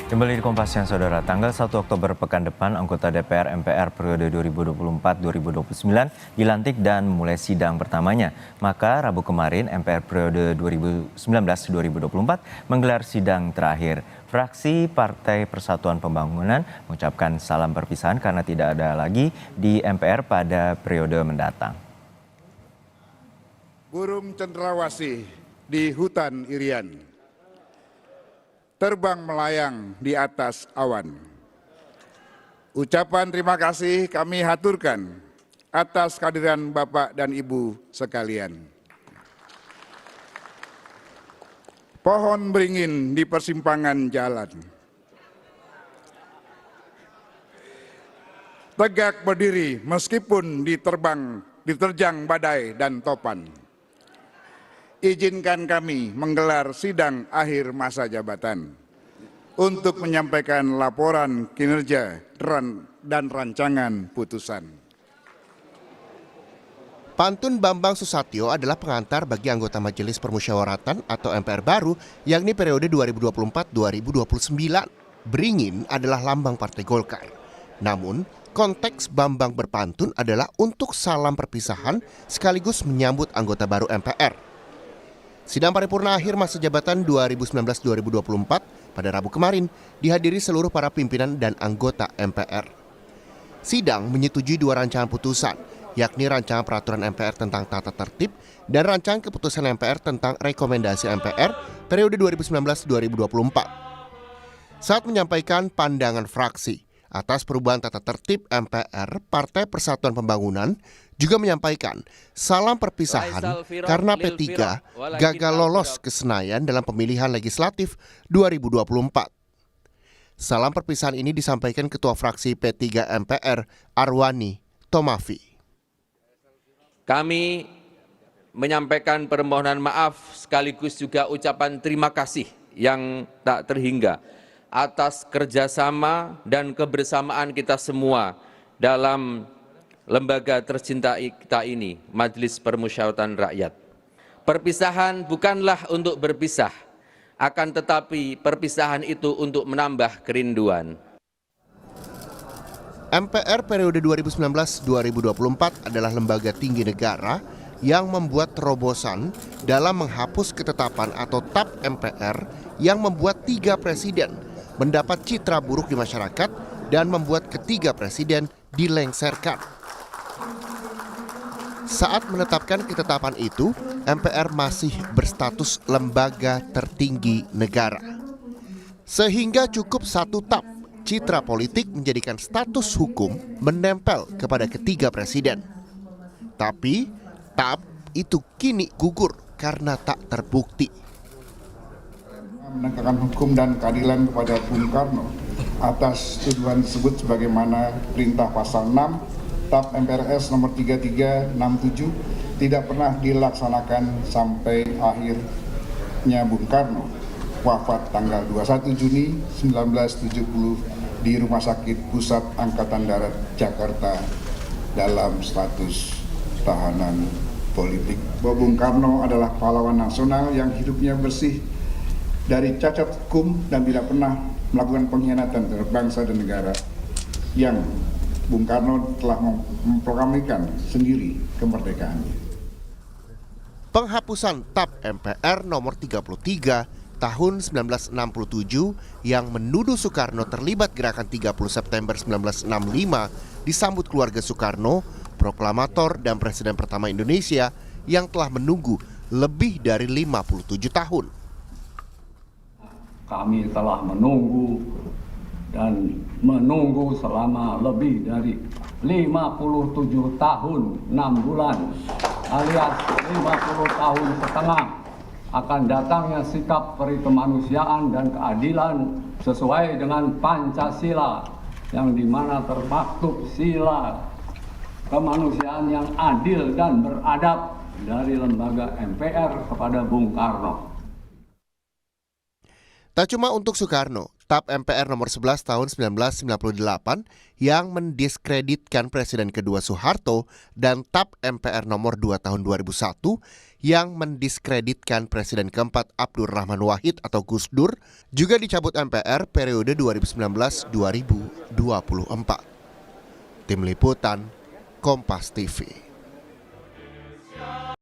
Kembali di Kompas Siang, Saudara. Tanggal 1 Oktober pekan depan, anggota DPR MPR periode 2024-2029 dilantik dan mulai sidang pertamanya. Maka Rabu kemarin MPR periode 2019-2024 menggelar sidang terakhir. Fraksi Partai Persatuan Pembangunan mengucapkan salam perpisahan karena tidak ada lagi di MPR pada periode mendatang. Burung cendrawasih di hutan Irian, terbang melayang di atas awan. Ucapan terima kasih kami haturkan atas kehadiran Bapak dan Ibu sekalian. Pohon beringin di persimpangan jalan, tegak berdiri meskipun diterjang badai dan topan. Izinkan kami menggelar sidang akhir masa jabatan untuk menyampaikan laporan kinerja dan rancangan putusan. Pantun Bambang Susatyo adalah pengantar bagi anggota Majelis Permusyawaratan atau MPR baru, yakni periode 2024-2029. Beringin adalah lambang Partai Golkar. Namun, konteks Bambang berpantun adalah untuk salam perpisahan sekaligus menyambut anggota baru MPR. Sidang paripurna akhir masa jabatan 2019-2024 pada Rabu kemarin dihadiri seluruh para pimpinan dan anggota MPR. Sidang menyetujui dua rancangan putusan, yakni rancangan peraturan MPR tentang tata tertib dan rancangan keputusan MPR tentang rekomendasi MPR periode 2019-2024. Saat menyampaikan pandangan fraksi atas perubahan tata tertib MPR, Partai Persatuan Pembangunan juga menyampaikan salam perpisahan karena P3 gagal lolos ke Senayan dalam pemilihan legislatif 2024. Salam perpisahan ini disampaikan Ketua Fraksi P3 MPR, Arwani Tomafi. Kami menyampaikan permohonan maaf sekaligus juga ucapan terima kasih yang tak terhingga atas kerjasama dan kebersamaan kita semua dalam lembaga tercinta kita ini, Majelis Permusyawaratan Rakyat. Perpisahan bukanlah untuk berpisah, akan tetapi perpisahan itu untuk menambah kerinduan. MPR periode 2019-2024 adalah lembaga tinggi negara yang membuat terobosan dalam menghapus ketetapan atau TAP MPR yang membuat 3 presiden mendapat citra buruk di masyarakat dan membuat ketiga presiden dilengsarkan. Saat menetapkan ketetapan itu, MPR masih berstatus lembaga tertinggi negara. Sehingga cukup satu TAP, citra politik menjadikan status hukum menempel kepada ketiga presiden. Tapi, TAP itu kini gugur karena tak terbukti. Menegakkan hukum dan keadilan kepada Bung Karno atas tuduhan tersebut sebagaimana perintah pasal 6 TAP MPRS nomor 3367 tidak pernah dilaksanakan sampai akhirnya Bung Karno wafat tanggal 21 Juni 1970 di Rumah Sakit Pusat Angkatan Darat Jakarta dalam status tahanan politik. Bahwa Bung Karno adalah pahlawan nasional yang hidupnya bersih dari cacat hukum dan tidak pernah melakukan pengkhianatan terhadap bangsa dan negara yang Bung Karno telah memproklamirkan sendiri kemerdekaannya. Penghapusan TAP MPR nomor 33 tahun 1967 yang menuduh Soekarno terlibat gerakan 30 September 1965 disambut keluarga Soekarno, proklamator dan presiden pertama Indonesia yang telah menunggu lebih dari 57 tahun. Kami telah menunggu dan menunggu selama lebih dari 57 tahun 6 bulan alias 50 tahun setengah akan datangnya sikap peri kemanusiaan dan keadilan sesuai dengan Pancasila yang dimana termaktub sila kemanusiaan yang adil dan beradab dari lembaga MPR kepada Bung Karno. Tak cuma untuk Soekarno, TAP MPR nomor 11 tahun 1998 yang mendiskreditkan Presiden kedua Soeharto dan TAP MPR nomor 2 tahun 2001 yang mendiskreditkan Presiden keempat Abdurrahman Wahid atau Gus Dur juga dicabut MPR periode 2019-2024. Tim Liputan, Kompas TV.